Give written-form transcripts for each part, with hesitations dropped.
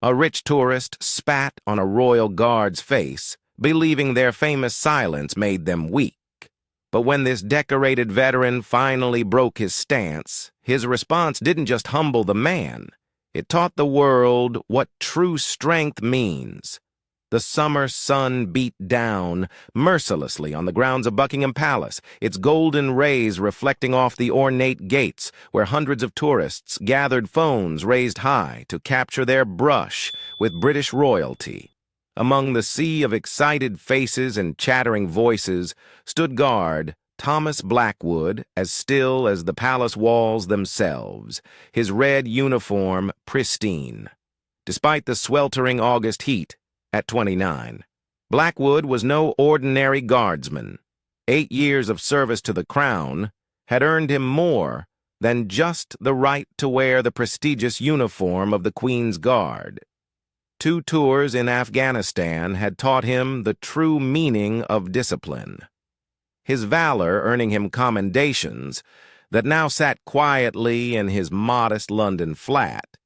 A rich tourist spat on a royal guard's face, believing their famous silence made them weak. But when this decorated veteran finally broke his stance, his response didn't just humble the man. It taught the world what true strength means. The summer sun beat down mercilessly on the grounds of Buckingham Palace, its golden rays reflecting off the ornate gates where hundreds of tourists gathered phones raised high to capture their brush with British royalty. Among the sea of excited faces and chattering voices stood guard Thomas Blackwood, as still as the palace walls themselves, his red uniform pristine. Despite the sweltering August heat, at 29, Blackwood was no ordinary guardsman. 8 years of service to the crown had earned him more than just the right to wear the prestigious uniform of the Queen's Guard. 2 tours in Afghanistan had taught him the true meaning of discipline. His valor earning him commendations that now sat quietly in his modest London flat.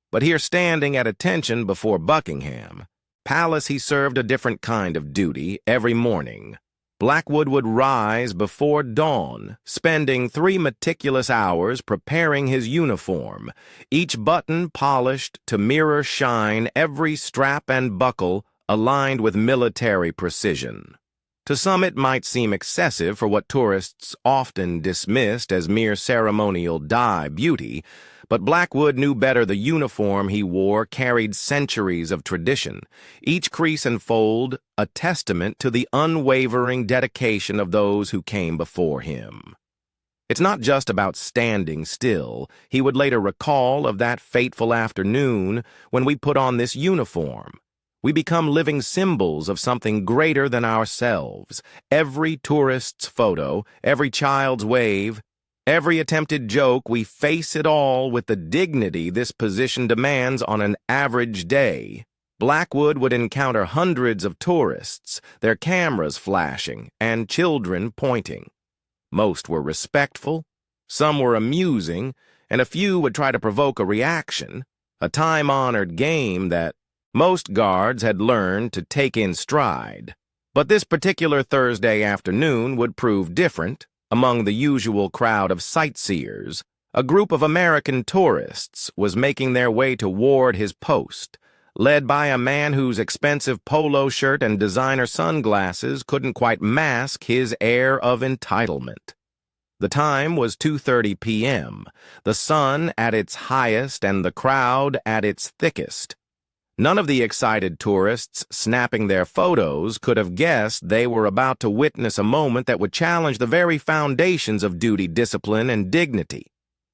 But here, standing at attention before Buckingham Palace, he served a different kind of duty every morning. Blackwood would rise before dawn, spending 3 meticulous hours preparing his uniform, each button polished to mirror shine, every strap and buckle aligned with military precision. To some it might seem excessive for what tourists often dismissed as mere ceremonial dye beauty, but Blackwood knew better. The uniform he wore carried centuries of tradition, each crease and fold a testament to the unwavering dedication of those who came before him. It's not just about standing still. He would later recall of that fateful afternoon when we put on this uniform. We become living symbols of something greater than ourselves. Every tourist's photo, every child's wave, every attempted joke, we face it all with the dignity this position demands on an average day. Blackwood would encounter hundreds of tourists, their cameras flashing, and children pointing. Most were respectful, some were amusing, and a few would try to provoke a reaction, a time-honored game that most guards had learned to take in stride. But this particular Thursday afternoon would prove different. Among the usual crowd of sightseers, a group of American tourists was making their way toward his post, led by a man whose expensive polo shirt and designer sunglasses couldn't quite mask his air of entitlement. The time was 2:30 p.m., the sun at its highest and the crowd at its thickest. None of the excited tourists snapping their photos could have guessed they were about to witness a moment that would challenge the very foundations of duty, discipline, and dignity.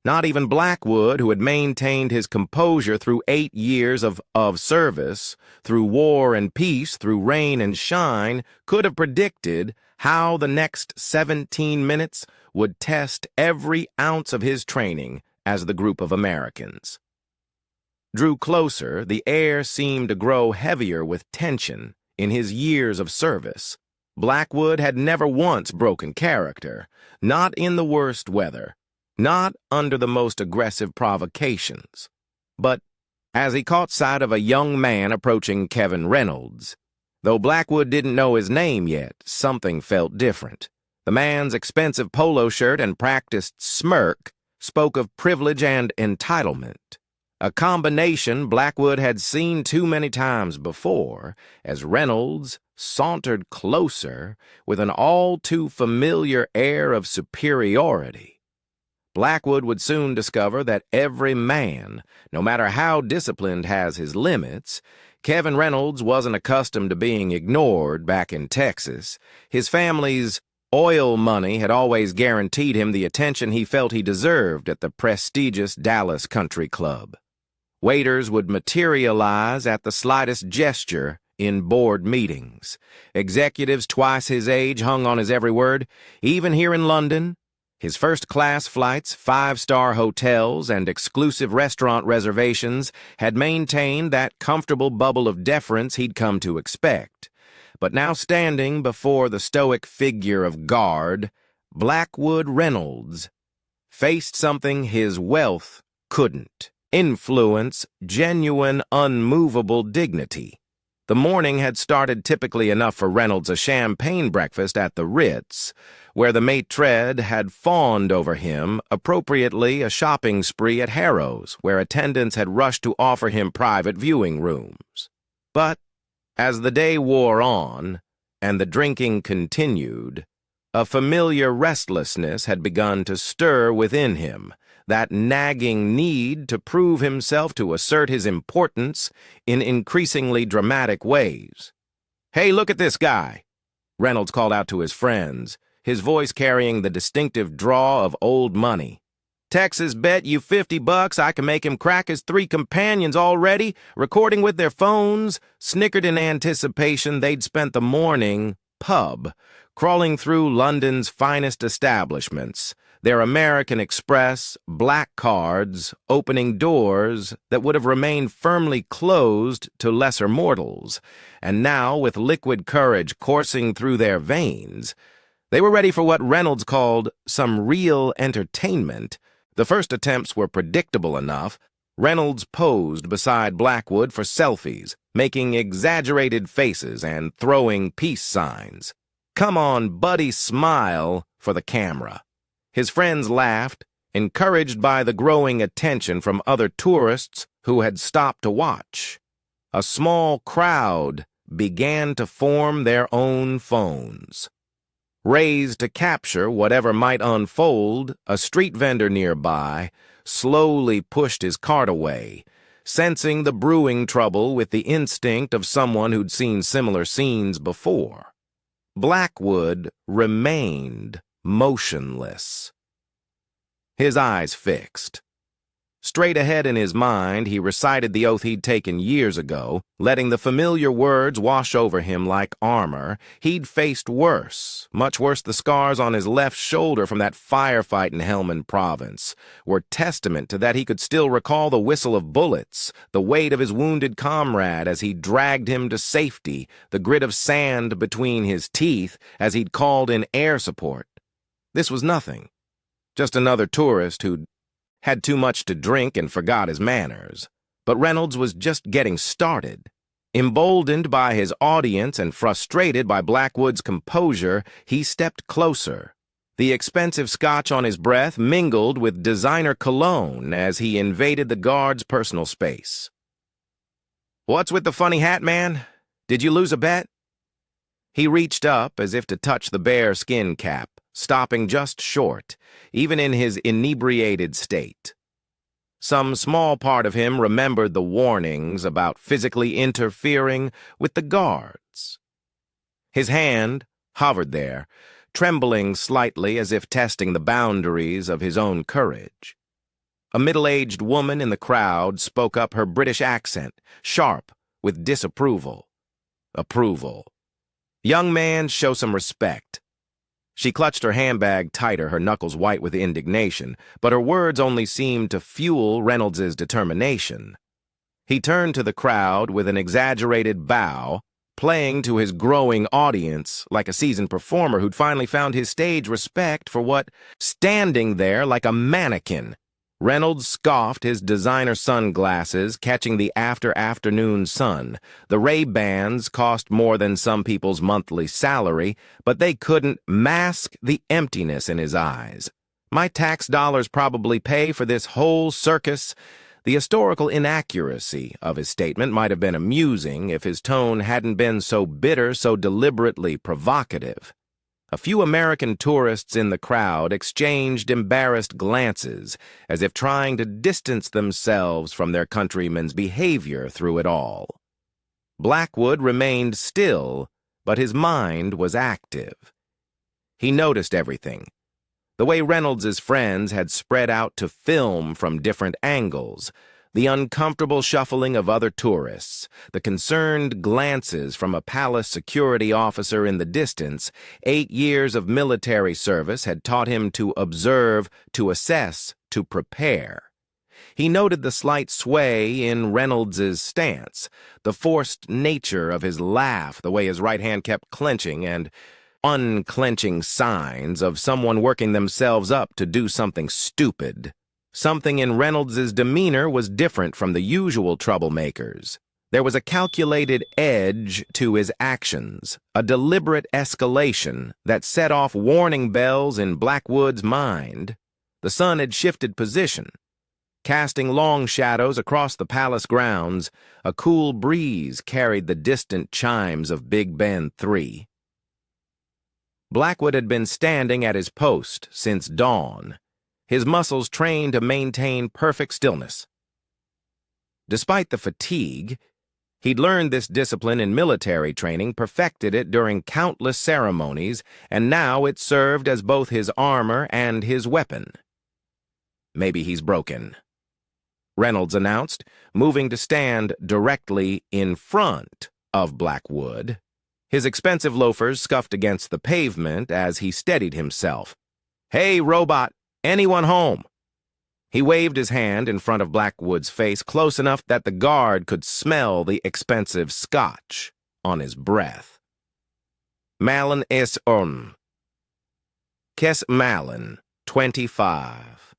Not even Blackwood, who had maintained his composure through 8 years of service, through war and peace, through rain and shine, could have predicted how the next 17 minutes would test every ounce of his training as the group of Americans drew closer. The air seemed to grow heavier with tension. In his years of service, Blackwood had never once broken character, not in the worst weather, not under the most aggressive provocations. But as he caught sight of a young man approaching Kevin Reynolds, though Blackwood didn't know his name yet, something felt different. The man's expensive polo shirt and practiced smirk spoke of privilege and entitlement. A combination Blackwood had seen too many times before, as Reynolds sauntered closer with an all-too-familiar air of superiority. Blackwood would soon discover that every man, no matter how disciplined, has his limits. Kevin Reynolds wasn't accustomed to being ignored back in Texas. His family's oil money had always guaranteed him the attention he felt he deserved at the prestigious Dallas Country Club. Waiters would materialize at the slightest gesture in board meetings. Executives twice his age hung on his every word. Even here in London, his first-class flights, 5-star hotels, and exclusive restaurant reservations had maintained that comfortable bubble of deference he'd come to expect. But now, standing before the stoic figure of guard, Blackwood Reynolds faced something his wealth couldn't. influence, genuine, unmovable dignity. The morning had started typically enough for Reynolds a champagne breakfast at the Ritz, where the maître had fawned over him, appropriately a shopping spree at Harrow's, where attendants had rushed to offer him private viewing rooms. But as the day wore on, and the drinking continued, a familiar restlessness had begun to stir within him, that nagging need to prove himself, to assert his importance in increasingly dramatic ways. "Hey, look at this guy," Reynolds called out to his friends, his voice carrying the distinctive drawl of old money. "Texas bet you $50 I can make him crack his 3 companions already, recording with their phones," snickered in anticipation they'd spent the morning pub, crawling through London's finest establishments, their American Express, black cards, opening doors that would have remained firmly closed to lesser mortals, and now, with liquid courage coursing through their veins, they were ready for what Reynolds called some real entertainment. The first attempts were predictable enough. Reynolds posed beside Blackwood for selfies, making exaggerated faces and throwing peace signs. "Come on, buddy, smile," for the camera. His friends laughed, encouraged by the growing attention from other tourists who had stopped to watch. A small crowd began to form their own phones. Raised to capture whatever might unfold, a street vendor nearby slowly pushed his cart away, sensing the brewing trouble with the instinct of someone who'd seen similar scenes before. Blackwood remained motionless, his eyes fixed. Straight ahead in his mind, he recited the oath he'd taken years ago, letting the familiar words wash over him like armor. He'd faced worse, much worse. The scars on his left shoulder from that firefight in Helmand Province were testament to that. He could still recall the whistle of bullets, the weight of his wounded comrade as he dragged him to safety, the grit of sand between his teeth as he'd called in air support. This was nothing. Just another tourist who'd had too much to drink and forgot his manners. But Reynolds was just getting started. Emboldened by his audience and frustrated by Blackwood's composure, he stepped closer. The expensive scotch on his breath mingled with designer cologne as he invaded the guard's personal space. "What's with the funny hat, man? Did you lose a bet?" He reached up as if to touch the bare skin cap, stopping just short, even in his inebriated state. Some small part of him remembered the warnings about physically interfering with the guards. His hand hovered there, trembling slightly as if testing the boundaries of his own courage. A middle-aged woman in the crowd spoke up, her British accent sharp with disapproval. Approval. "Young man, show some respect." She clutched her handbag tighter, her knuckles white with indignation, but her words only seemed to fuel Reynolds's determination. He turned to the crowd with an exaggerated bow, playing to his growing audience like a seasoned performer who'd finally found his stage respect for what, standing there like a mannequin. Reynolds scoffed his designer sunglasses, catching the afternoon sun. The Ray-Bans cost more than some people's monthly salary, but they couldn't mask the emptiness in his eyes. "My tax dollars probably pay for this whole circus." The historical inaccuracy of his statement might have been amusing if his tone hadn't been so bitter, so deliberately provocative. A few American tourists in the crowd exchanged embarrassed glances, as if trying to distance themselves from their countrymen's behavior through it all. Blackwood remained still, but his mind was active. He noticed everything. The way Reynolds's friends had spread out to film from different angles, the uncomfortable shuffling of other tourists, the concerned glances from a palace security officer in the distance. 8 years of military service had taught him to observe, to assess, to prepare. He noted the slight sway in Reynolds's stance, the forced nature of his laugh, the way his right hand kept clenching and unclenching, signs of someone working themselves up to do something stupid. Something in Reynolds's demeanor was different from the usual troublemakers. There was a calculated edge to his actions, a deliberate escalation that set off warning bells in Blackwood's mind. The sun had shifted position. Casting long shadows across the palace grounds, a cool breeze carried the distant chimes of Big Ben 3. Blackwood had been standing at his post since dawn, his muscles trained to maintain perfect stillness. Despite the fatigue, he'd learned this discipline in military training, perfected it during countless ceremonies, and now it served as both his armor and his weapon. "Maybe he's broken," Reynolds announced, moving to stand directly in front of Blackwood. His expensive loafers scuffed against the pavement as he steadied himself. "Hey, robot, anyone home?" He waved his hand in front of Blackwood's face, close enough that the guard could smell the expensive scotch on his breath. "Malin es on. Kes Malin, 25.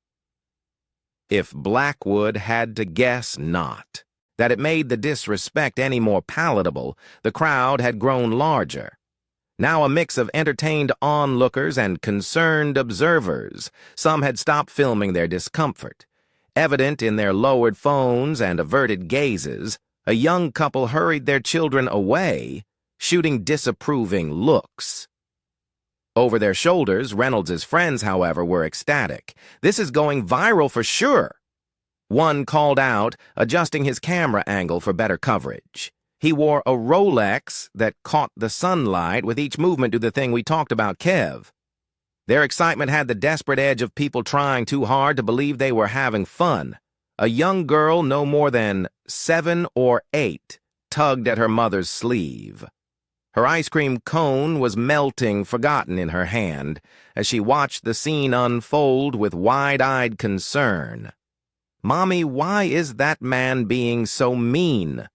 If Blackwood had to guess not. That it made the disrespect any more palatable, the crowd had grown larger. Now a mix of entertained onlookers and concerned observers. Some had stopped filming their discomfort. Evident in their lowered phones and averted gazes, a young couple hurried their children away, shooting disapproving looks. Over their shoulders, Reynolds's friends, however, were ecstatic. "This is going viral for sure." One called out, adjusting his camera angle for better coverage. He wore a Rolex that caught the sunlight with each movement to the thing we talked about, Kev. Their excitement had the desperate edge of people trying too hard to believe they were having fun. A young girl no more than 7 or 8 tugged at her mother's sleeve. Her ice cream cone was melting, forgotten in her hand, as she watched the scene unfold with wide-eyed concern. "Mommy, why is that man being so mean?"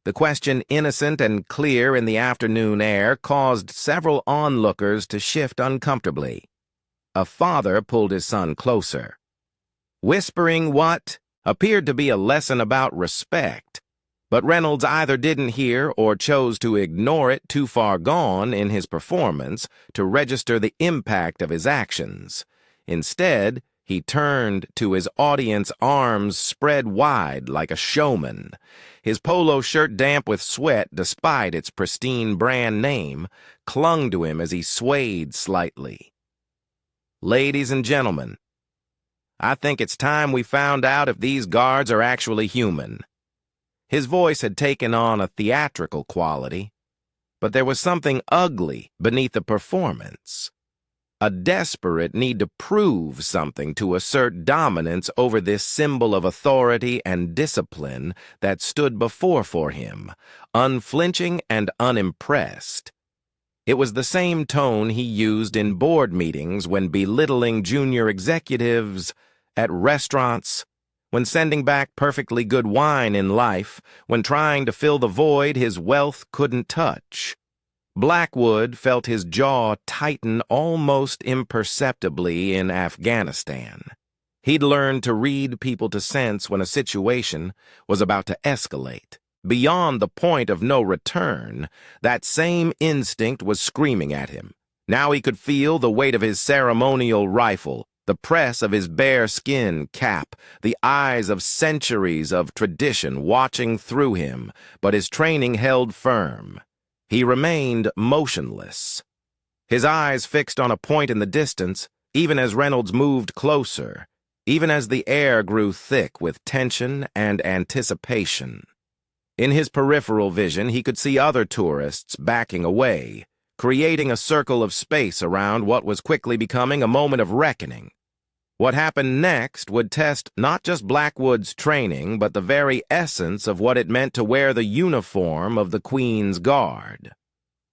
The question, innocent and clear in the afternoon air, caused several onlookers to shift uncomfortably. A father pulled his son closer. Whispering what appeared to be a lesson about respect, but Reynolds either didn't hear or chose to ignore it, too far gone in his performance to register the impact of his actions. Instead, he turned to his audience, arms spread wide like a showman. His polo shirt, damp with sweat despite its pristine brand name, clung to him as he swayed slightly. "Ladies and gentlemen, I think it's time we found out if these guards are actually human." His voice had taken on a theatrical quality, but there was something ugly beneath the performance. A desperate need to prove something, to assert dominance over this symbol of authority and discipline that stood for him, unflinching and unimpressed. It was the same tone he used in board meetings, when belittling junior executives, at restaurants, when sending back perfectly good wine in life, when trying to fill the void his wealth couldn't touch. Blackwood felt his jaw tighten almost imperceptibly in Afghanistan. He'd learned to read people to sense when a situation was about to escalate. Beyond the point of no return, that same instinct was screaming at him. Now he could feel the weight of his ceremonial rifle, the press of his bearskin cap, the eyes of centuries of tradition watching through him, but his training held firm. He remained motionless, his eyes fixed on a point in the distance, even as Reynolds moved closer, even as the air grew thick with tension and anticipation. In his peripheral vision, he could see other tourists backing away, creating a circle of space around what was quickly becoming a moment of reckoning. What happened next would test not just Blackwood's training, but the very essence of what it meant to wear the uniform of the Queen's Guard.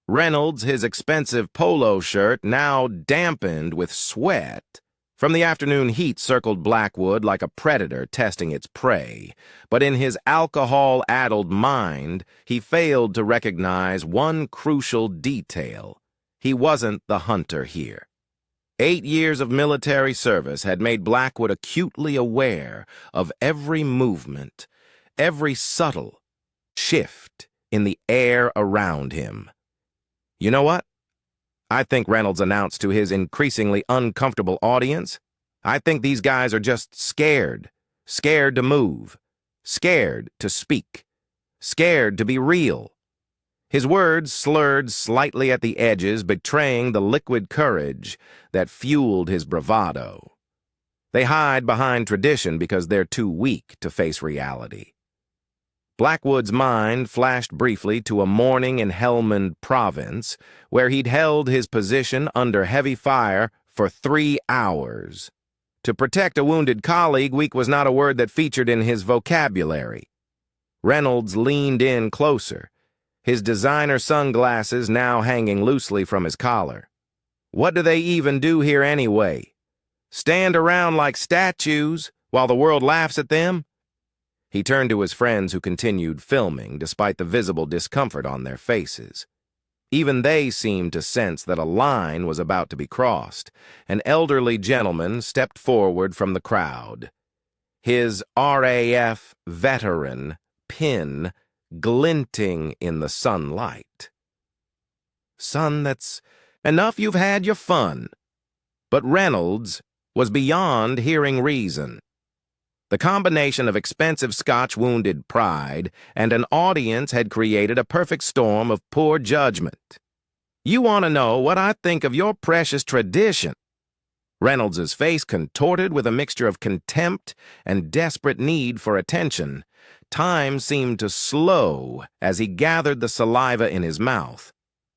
Reynolds, his expensive polo shirt now dampened with sweat from the afternoon heat, circled Blackwood like a predator testing its prey, but in his alcohol-addled mind, he failed to recognize one crucial detail. He wasn't the hunter here. 8 years of military service had made Blackwood acutely aware of every movement, every subtle shift in the air around him. "You know what?" I think Reynolds announced to his increasingly uncomfortable audience. "I think these guys are just scared. Scared to move. Scared to speak. Scared to be real." His words slurred slightly at the edges, betraying the liquid courage that fueled his bravado. They hide behind tradition because they're too weak to face reality. Blackwood's mind flashed briefly to a morning in Helmand Province, where he'd held his position under heavy fire for 3 hours. To protect a wounded colleague, weak was not a word that featured in his vocabulary. Reynolds leaned in closer, his designer sunglasses now hanging loosely from his collar. "What do they even do here anyway? Stand around like statues while the world laughs at them?" He turned to his friends, who continued filming despite the visible discomfort on their faces. Even they seemed to sense that a line was about to be crossed. An elderly gentleman stepped forward from the crowd, his RAF veteran pin glinting in the sunlight. "Son, that's enough, you've had your fun." But Reynolds was beyond hearing reason. The combination of expensive Scotch-wounded pride and an audience had created a perfect storm of poor judgment. "You want to know what I think of your precious tradition?" Reynolds's face contorted with a mixture of contempt and desperate need for attention. Time seemed to slow as he gathered the saliva in his mouth.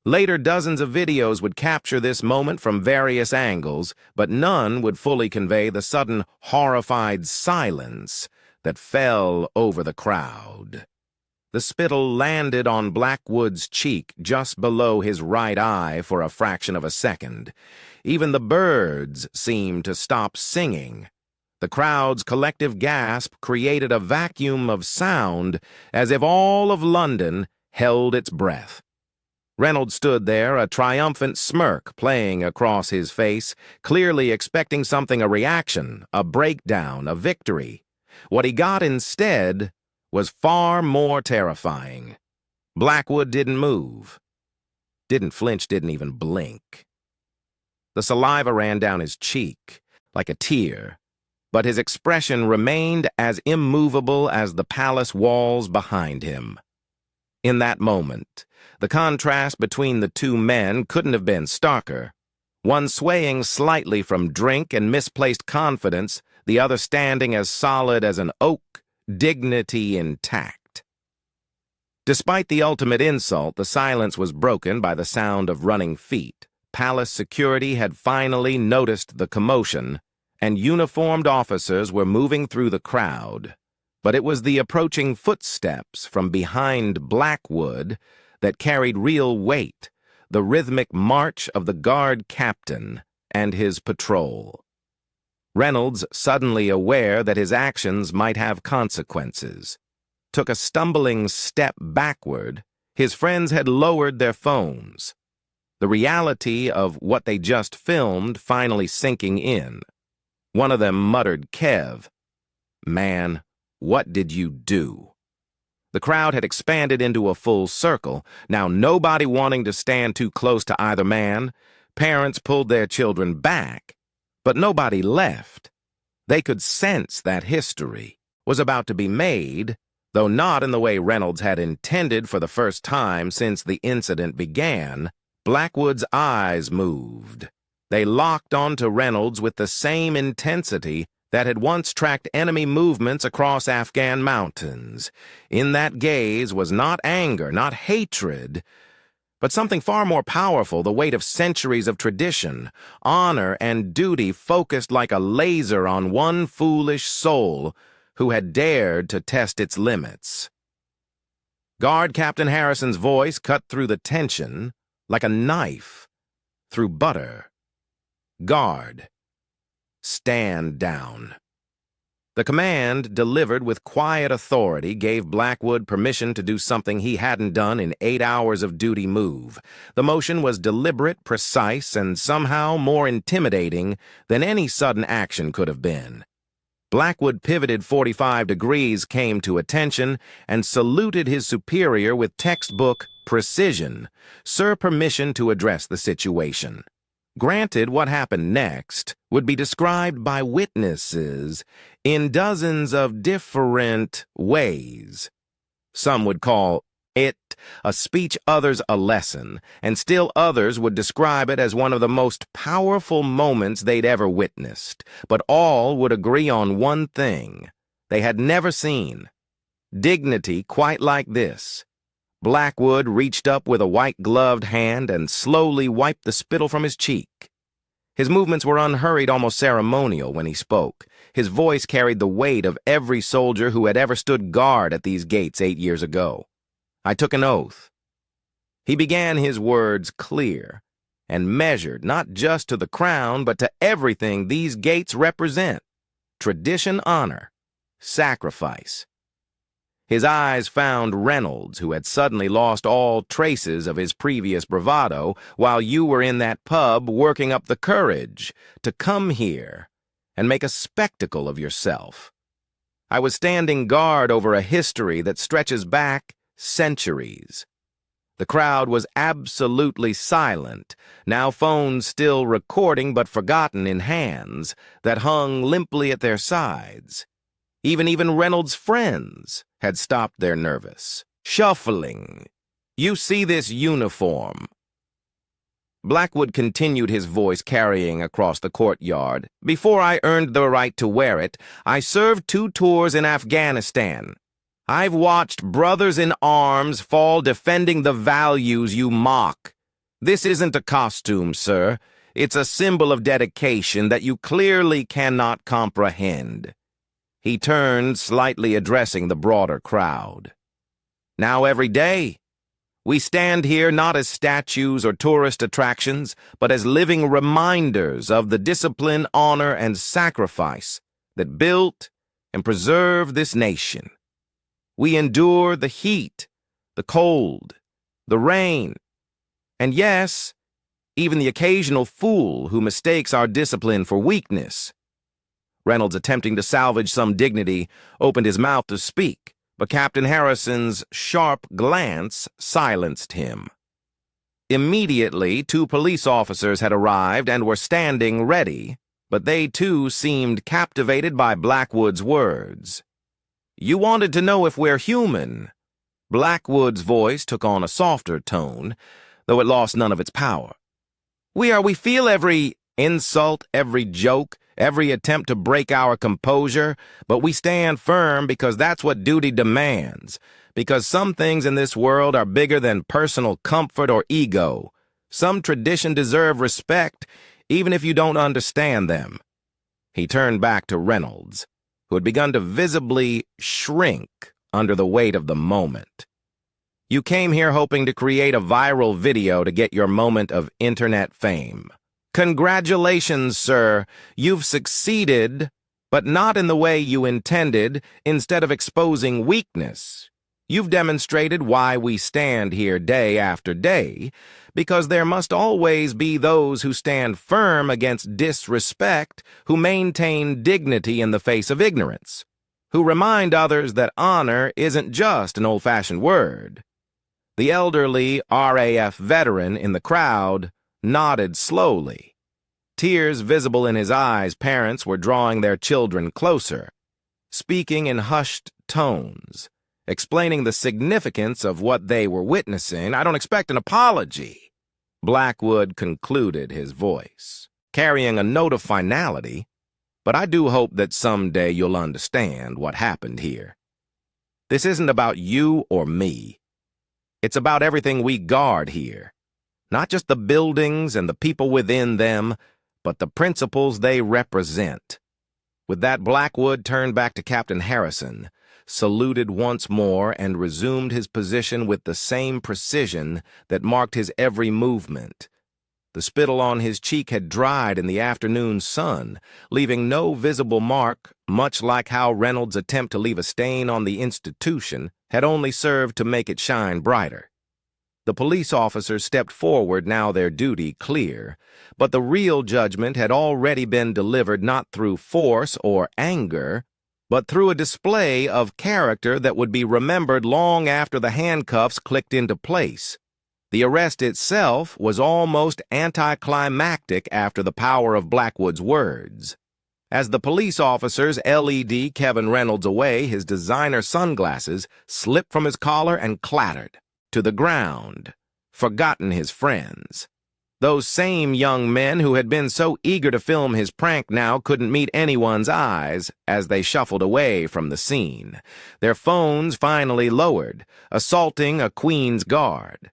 Later, dozens of videos would capture this moment from various angles, but none would fully convey the sudden, horrified silence that fell over the crowd. The spittle landed on Blackwood's cheek just below his right eye for a fraction of a second. Even the birds seemed to stop singing. The crowd's collective gasp created a vacuum of sound, as if all of London held its breath. Reynolds stood there, a triumphant smirk playing across his face, clearly expecting something: a reaction, a breakdown, a victory. What he got instead was far more terrifying. Blackwood didn't move, didn't flinch, didn't even blink. The saliva ran down his cheek like a tear, but his expression remained as immovable as the palace walls behind him. In that moment, the contrast between the two men couldn't have been starker. One swaying slightly from drink and misplaced confidence, the other standing as solid as an oak, dignity intact. Despite the ultimate insult, the silence was broken by the sound of running feet. Palace security had finally noticed the commotion, and uniformed officers were moving through the crowd. But it was the approaching footsteps from behind Blackwood that carried real weight, the rhythmic march of the guard captain and his patrol. Reynolds, suddenly aware that his actions might have consequences, took a stumbling step backward. His friends had lowered their phones, the reality of what they just filmed finally sinking in. One of them muttered, "Kev, man, what did you do?" The crowd had expanded into a full circle, now nobody wanting to stand too close to either man. Parents pulled their children back, but nobody left. They could sense that history was about to be made, though not in the way Reynolds had intended. For the first time since the incident began, Blackwood's eyes moved. They locked onto Reynolds with the same intensity that had once tracked enemy movements across Afghan mountains. In that gaze was not anger, not hatred, but something far more powerful: the weight of centuries of tradition, honor, and duty focused like a laser on one foolish soul who had dared to test its limits. Guard Captain Harrison's voice cut through the tension like a knife through butter. "Guard, stand down." The command, delivered with quiet authority, gave Blackwood permission to do something he hadn't done in 8 hours of duty move. The motion was deliberate, precise, and somehow more intimidating than any sudden action could have been. Blackwood pivoted 45 degrees, came to attention, and saluted his superior with textbook precision. "Sir, permission to address the situation." Granted, what happened next would be described by witnesses in dozens of different ways. Some would call it a speech, others a lesson, and still others would describe it as one of the most powerful moments they'd ever witnessed. But all would agree on one thing they had never seen: dignity quite like this. Blackwood reached up with a white-gloved hand and slowly wiped the spittle from his cheek. His movements were unhurried, almost ceremonial when he spoke. His voice carried the weight of every soldier who had ever stood guard at these gates 8 years ago. "I took an oath." He began his words clear and measured, not just to the crown, but to everything these gates represent: tradition, honor, sacrifice. His eyes found Reynolds, who had suddenly lost all traces of his previous bravado while you were in that pub working up the courage to come here and make a spectacle of yourself. "I was standing guard over a history that stretches back centuries." The crowd was absolutely silent, now phones still recording but forgotten in hands that hung limply at their sides. Even Reynolds' friends had stopped their nervous shuffling. "You see this uniform?" Blackwood continued, his voice carrying across the courtyard. "Before I earned the right to wear it, I served 2 tours in Afghanistan. I've watched brothers in arms fall defending the values you mock. This isn't a costume, sir. It's a symbol of dedication that you clearly cannot comprehend." He turned, slightly addressing the broader crowd. "Now every day, we stand here not as statues or tourist attractions, but as living reminders of the discipline, honor, and sacrifice that built and preserved this nation. We endure the heat, the cold, the rain, and yes, even the occasional fool who mistakes our discipline for weakness." Reynolds, attempting to salvage some dignity, opened his mouth to speak, but Captain Harrison's sharp glance silenced him. Immediately, 2 police officers had arrived and were standing ready, but they too seemed captivated by Blackwood's words. "You wanted to know if we're human." Blackwood's voice took on a softer tone, though it lost none of its power. We feel every insult, every joke, every attempt to break our composure, but we stand firm because that's what duty demands, because some things in this world are bigger than personal comfort or ego. Some traditions deserve respect, even if you don't understand them." He turned back to Reynolds, who had begun to visibly shrink under the weight of the moment. "You came here hoping to create a viral video to get your moment of internet fame. Congratulations, sir. You've succeeded, but not in the way you intended. Instead of exposing weakness, you've demonstrated why we stand here day after day, because there must always be those who stand firm against disrespect, who maintain dignity in the face of ignorance, who remind others that honor isn't just an old-fashioned word." The elderly RAF veteran in the crowd nodded slowly. Tears visible in his eyes, parents were drawing their children closer, speaking in hushed tones, explaining the significance of what they were witnessing. "I don't expect an apology," Blackwood concluded, his voice carrying a note of finality, "but I do hope that someday you'll understand what happened here. This isn't about you or me. It's about everything we guard here. Not just the buildings and the people within them, but the principles they represent." With that, Blackwood turned back to Captain Harrison, saluted once more, and resumed his position with the same precision that marked his every movement. The spittle on his cheek had dried in the afternoon sun, leaving no visible mark much like how Reynolds' attempt to leave a stain on the institution had only served to make it shine brighter. The police officers stepped forward, now their duty clear, but the real judgment had already been delivered not through force or anger, but through a display of character that would be remembered long after the handcuffs clicked into place. The arrest itself was almost anticlimactic after the power of Blackwood's words. As the police officers LED Kevin Reynolds away, his designer sunglasses slipped from his collar and clattered to the ground, forgotten his friends. Those same young men who had been so eager to film his prank now couldn't meet anyone's eyes as they shuffled away from the scene, their phones finally lowered, assaulting a Queen's Guard.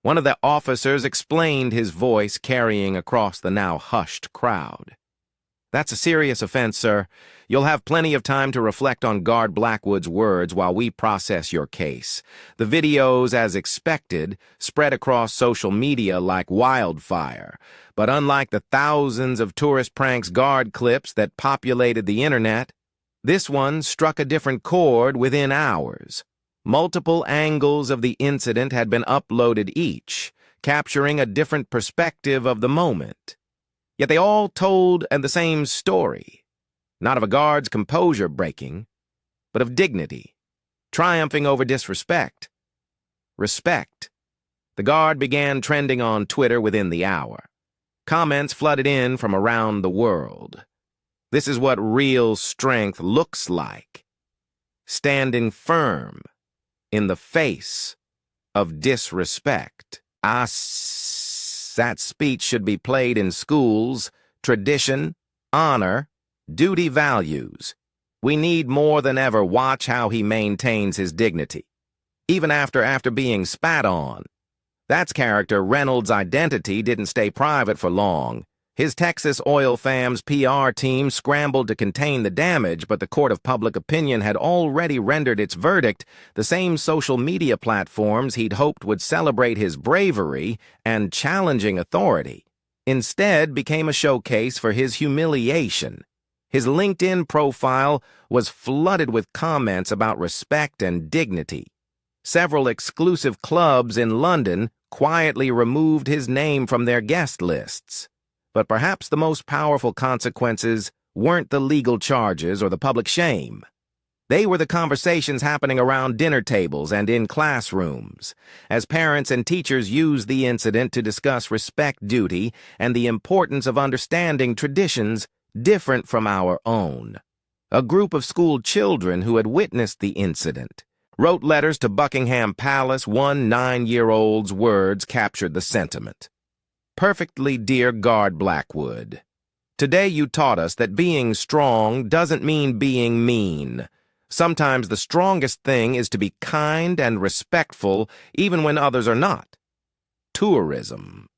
One of the officers explained, his voice carrying across the now hushed crowd. "That's a serious offense, sir. You'll have plenty of time to reflect on Guard Blackwood's words while we process your case." The videos, as expected, spread across social media like wildfire. But unlike the thousands of tourist pranks Guard clips that populated the internet, this one struck a different chord within hours. Multiple angles of the incident had been uploaded each, capturing a different perspective of the moment. Yet they all told the same story, not of a guard's composure breaking, but of dignity, triumphing over disrespect. Respect. The guard began trending on Twitter within the hour. Comments flooded in from around the world. This is what real strength looks like. Standing firm in the face of disrespect. That speech should be played in schools. Tradition, honor, duty values. We need more than ever watch how he maintains his dignity, even after being spat on. That's character. Reynolds' identity didn't stay private for long. His Texas oil fam's PR team scrambled to contain the damage, but the court of public opinion had already rendered its verdict. The same social media platforms he'd hoped would celebrate his bravery and challenging authority instead became a showcase for his humiliation. His LinkedIn profile was flooded with comments about respect and dignity. Several exclusive clubs in London quietly removed his name from their guest lists. But perhaps the most powerful consequences weren't the legal charges or the public shame. They were the conversations happening around dinner tables and in classrooms, as parents and teachers used the incident to discuss respect duty and the importance of understanding traditions different from our own. A group of school children who had witnessed the incident wrote letters to Buckingham Palace. One 9-year-old's words captured the sentiment. "Perfectly dear Guard Blackwood, today you taught us that being strong doesn't mean being mean. Sometimes the strongest thing is to be kind and respectful even when others are not." Tourism.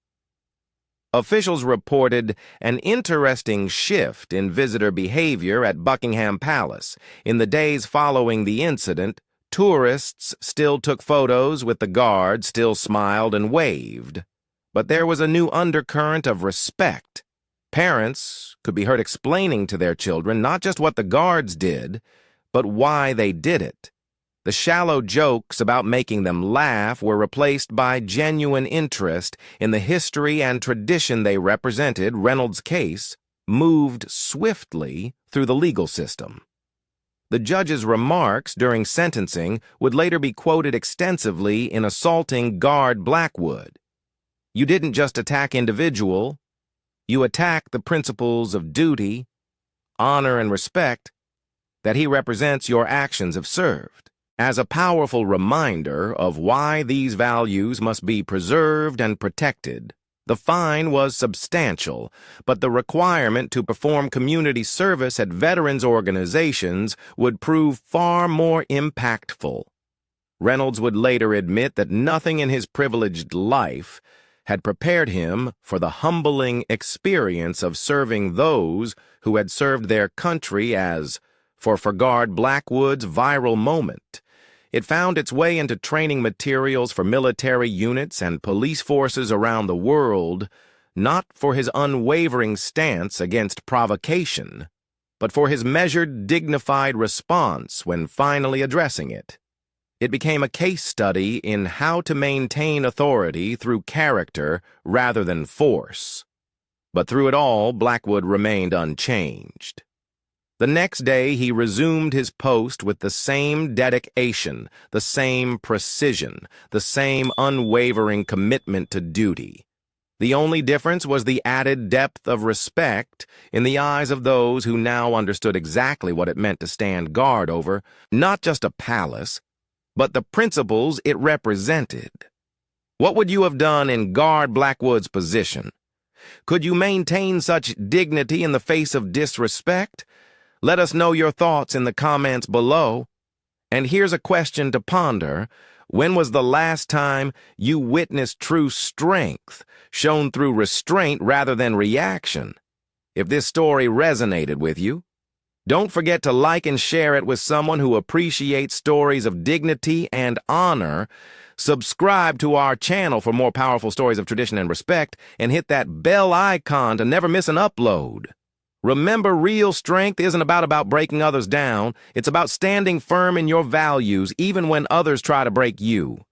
Officials reported an interesting shift in visitor behavior at Buckingham Palace. In the days following the incident, tourists still took photos with the guard, still smiled and waved. But there was a new undercurrent of respect. Parents could be heard explaining to their children not just what the guards did, but why they did it. The shallow jokes about making them laugh were replaced by genuine interest in the history and tradition they represented. Reynolds' case moved swiftly through the legal system. The judge's remarks during sentencing would later be quoted extensively in assaulting Guard Blackwood. "You didn't just attack individual, you attacked the principles of duty, honor, and respect that he represents. Your actions have served as a powerful reminder of why these values must be preserved and protected." The fine was substantial, but the requirement to perform community service at veterans organizations would prove far more impactful. Reynolds would later admit that nothing in his privileged life had prepared him for the humbling experience of serving those who had served their country. As for Guard Blackwood's viral moment, it found its way into training materials for military units and police forces around the world, not for his unwavering stance against provocation, but for his measured, dignified response when finally addressing it. It became a case study in how to maintain authority through character rather than force. But through it all, Blackwood remained unchanged. The next day, he resumed his post with the same dedication, the same precision, the same unwavering commitment to duty. The only difference was the added depth of respect in the eyes of those who now understood exactly what it meant to stand guard over not just a palace, but the principles it represented. What would you have done in Guard Blackwood's position? Could you maintain such dignity in the face of disrespect? Let us know your thoughts in the comments below. And here's a question to ponder. When was the last time you witnessed true strength, shown through restraint rather than reaction? If this story resonated with you, don't forget to like and share it with someone who appreciates stories of dignity and honor. Subscribe to our channel for more powerful stories of tradition and respect, and hit that bell icon to never miss an upload. Remember, real strength isn't about breaking others down. It's about standing firm in your values even when others try to break you.